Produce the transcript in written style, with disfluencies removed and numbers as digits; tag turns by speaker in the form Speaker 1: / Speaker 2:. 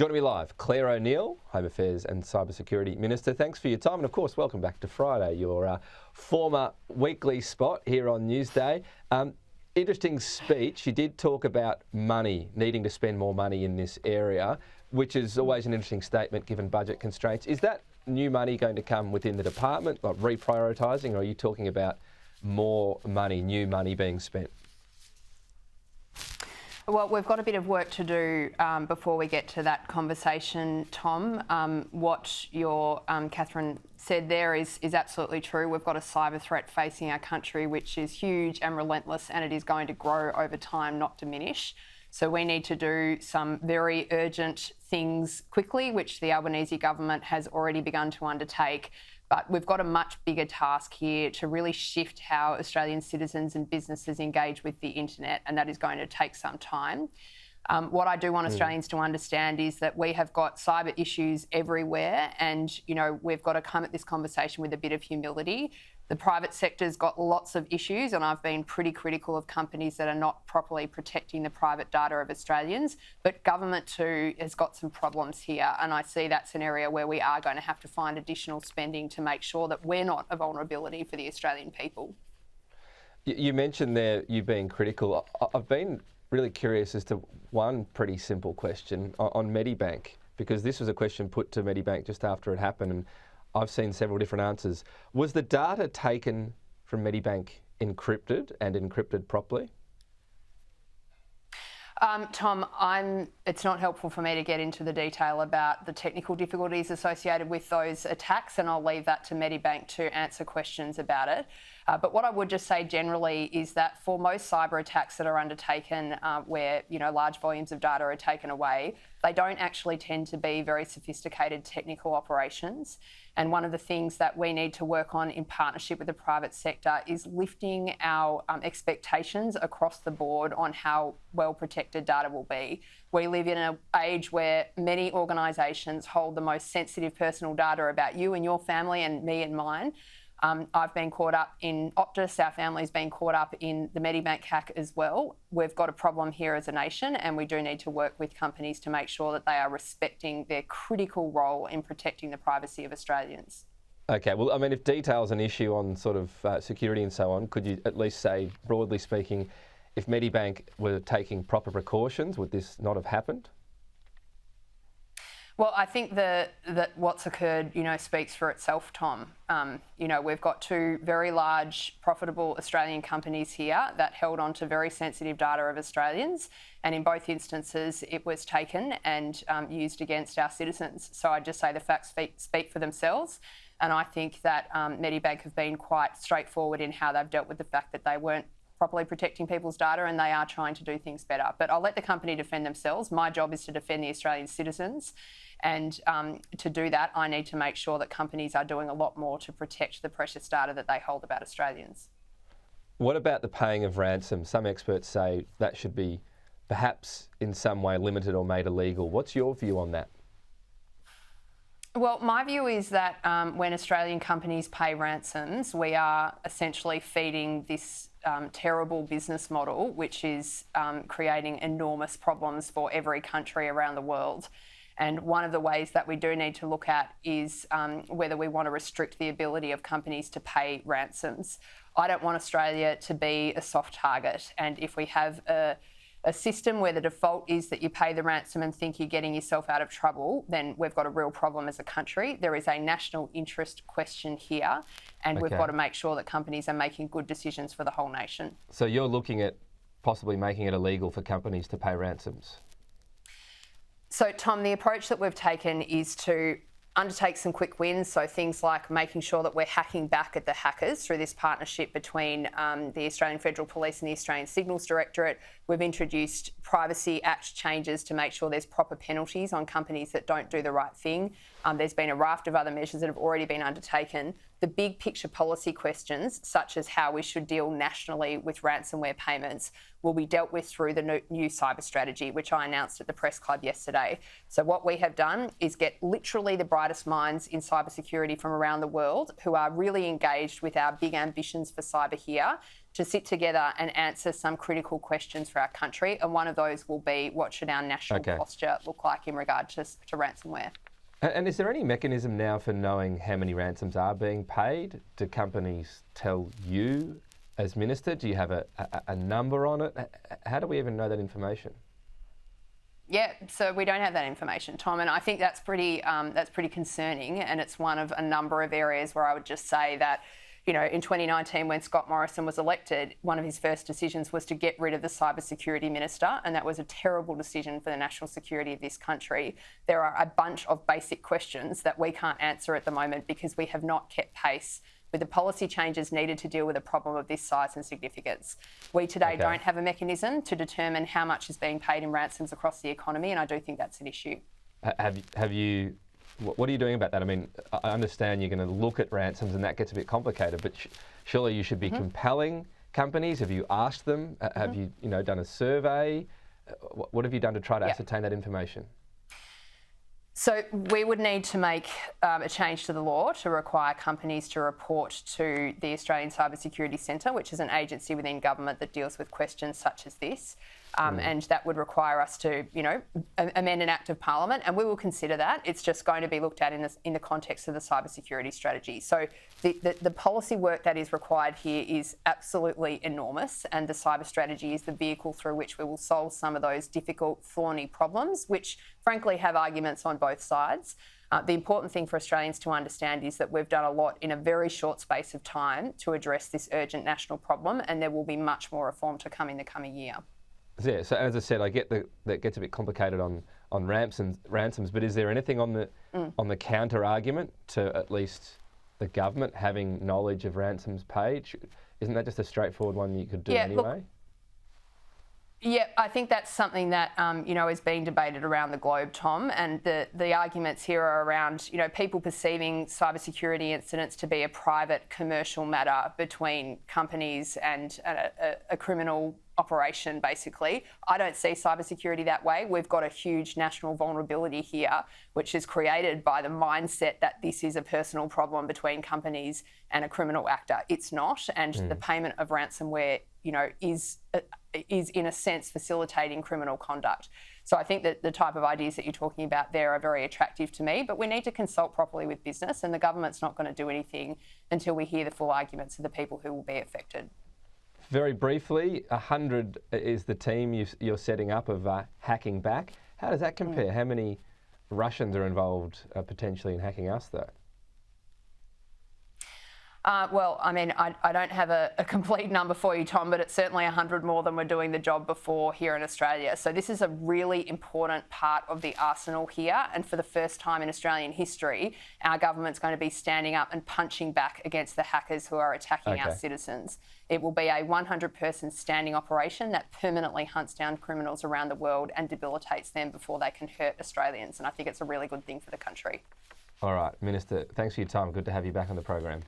Speaker 1: Joining me live, Clare O'Neil, Home Affairs and Cybersecurity Minister. Thanks for your time, and of course, welcome back to Friday, your former weekly spot here on Newsday. Interesting speech. You did talk about money, needing to spend more money in this area, which is always an interesting statement given budget constraints. Is that new money going to come within the department, like reprioritising, or are you talking about more money, new money being spent?
Speaker 2: Well, we've got a bit of work to do before we get to that conversation, Tom. What your Catherine said there is absolutely true. We've got a cyber threat facing our country, which is huge and relentless, and it is going to grow over time, not diminish. So we need to do some very urgent things quickly, which the Albanese government has already begun to undertake. But we've got a much bigger task here to really shift how Australian citizens and businesses engage with the internet, and that is going to take some time. What I do want Australians to understand is that we have got cyber issues everywhere, and we've got to come at this conversation with a bit of humility. The private sector's got lots of issues, and I've been pretty critical of companies that are not properly protecting the private data of Australians. But government too has got some problems here, and I see that's an area where we are going to have to find additional spending to make sure that we're not a vulnerability for the Australian people.
Speaker 1: You mentioned there you being critical. I've been really curious as to one pretty simple question on Medibank, because this was a question put to Medibank just after it happened, and I've seen several different answers. Was the data taken from Medibank encrypted and encrypted properly?
Speaker 2: Tom, it's not helpful for me to get into the detail about the technical difficulties associated with those attacks, and I'll leave that to Medibank to answer questions about it. But what I would just say generally is that for most cyber attacks that are undertaken where large volumes of data are taken away, they don't actually tend to be very sophisticated technical operations. And one of the things that we need to work on in partnership with the private sector is lifting our expectations across the board on how well protected data will be. We live in an age where many organisations hold the most sensitive personal data about you and your family and me and mine. I've been caught up in Optus, our family's been caught up in the Medibank hack as well. We've got a problem here as a nation, and we do need to work with companies to make sure that they are respecting their critical role in protecting the privacy of Australians.
Speaker 1: Okay, well, I mean, if detail's an issue on sort of security and so on, could you at least say, broadly speaking, if Medibank were taking proper precautions, would this not have happened?
Speaker 2: Well, I think that what's occurred, speaks for itself, Tom. We've got two very large, profitable Australian companies here that held on to very sensitive data of Australians, and in both instances, it was taken and used against our citizens. So I just say the facts speak for themselves, and I think that Medibank have been quite straightforward in how they've dealt with the fact that they weren't properly protecting people's data, and they are trying to do things better. But I'll let the company defend themselves. My job is to defend the Australian citizens. And to do that, I need to make sure that companies are doing a lot more to protect the precious data that they hold about Australians.
Speaker 1: What about the paying of ransom? Some experts say that should be perhaps in some way limited or made illegal. What's your view on that?
Speaker 2: Well, my view is that when Australian companies pay ransoms, we are essentially feeding this terrible business model, which is creating enormous problems for every country around the world. And one of the ways that we do need to look at is whether we want to restrict the ability of companies to pay ransoms. I don't want Australia to be a soft target. And if we have a system where the default is that you pay the ransom and think you're getting yourself out of trouble, then we've got a real problem as a country. There is a national interest question here, and we've got to make sure that companies are making good decisions for the whole nation. So
Speaker 1: you're looking at possibly making it illegal for companies to pay ransoms?
Speaker 2: So, Tom, the approach that we've taken is to undertake some quick wins, so things like making sure that we're hacking back at the hackers through this partnership between the Australian Federal Police and the Australian Signals Directorate. We've introduced Privacy Act changes to make sure there's proper penalties on companies that don't do the right thing. There's been a raft of other measures that have already been undertaken. The big picture policy questions, such as how we should deal nationally with ransomware payments, will be dealt with through the new cyber strategy, which I announced at the Press Club yesterday. So what we have done is get literally the brightest minds in cybersecurity from around the world who are really engaged with our big ambitions for cyber here to sit together and answer some critical questions for our country. And one of those will be, what should our national posture look like in regard to ransomware?
Speaker 1: And is there any mechanism now for knowing how many ransoms are being paid? Do companies tell you as Minister? Do you have a number on it? How do we even know that information?
Speaker 2: Yeah, so we don't have that information, Tom, and I think that's pretty concerning, and it's one of a number of areas where I would just say that, you know, in 2019 when Scott Morrison was elected, one of his first decisions was to get rid of the Cybersecurity Minister, and that was a terrible decision for the national security of this country. There are a bunch of basic questions that we can't answer at the moment because we have not kept pace with the policy changes needed to deal with a problem of this size and significance. We today don't have a mechanism to determine how much is being paid in ransoms across the economy, and I do think that's an issue.
Speaker 1: Have you? What are you doing about that? I mean, I understand you're going to look at ransoms, and that gets a bit complicated. But surely you should be compelling companies. Have you asked them? Have you done a survey? What have you done to try to ascertain that information?
Speaker 2: So we would need to make a change to the law to require companies to report to the Australian Cybersecurity Centre, which is an agency within government that deals with questions such as this. And that would require us to, amend an Act of Parliament, and we will consider that. It's just going to be looked at in the context of the cybersecurity strategy. So the policy work that is required here is absolutely enormous, and the cyber strategy is the vehicle through which we will solve some of those difficult, thorny problems, which frankly have arguments on both sides. The important thing for Australians to understand is that we've done a lot in a very short space of time to address this urgent national problem, and there will be much more reform to come in the coming year.
Speaker 1: Yeah, so as I said, I get that gets a bit complicated on ransoms, but is there anything on the counter argument to at least the government having knowledge of ransoms paid? Isn't that just a straightforward one you could do anyway?
Speaker 2: Yeah, I think that's something that is being debated around the globe, Tom. And the arguments here are around people perceiving cybersecurity incidents to be a private commercial matter between companies and a criminal operation, basically. I don't see cybersecurity that way. We've got a huge national vulnerability here, which is created by the mindset that this is a personal problem between companies and a criminal actor. It's not, and the payment of ransomware, is in a sense facilitating criminal conduct. So I think that the type of ideas that you're talking about there are very attractive to me, but we need to consult properly with business, and the government's not going to do anything until we hear the full arguments of the people who will be affected.
Speaker 1: Very briefly, 100 is the team you're setting up of hacking back. How does that compare? How many Russians are involved potentially in hacking us, though?
Speaker 2: Well, I mean, I don't have a complete number for you, Tom, but it's certainly 100 more than we're doing the job before here in Australia. So this is a really important part of the arsenal here. And for the first time in Australian history, our government's going to be standing up and punching back against the hackers who are attacking our citizens. It will be a 100-person standing operation that permanently hunts down criminals around the world and debilitates them before they can hurt Australians. And I think it's a really good thing for the country.
Speaker 1: All right, Minister, thanks for your time. Good to have you back on the program.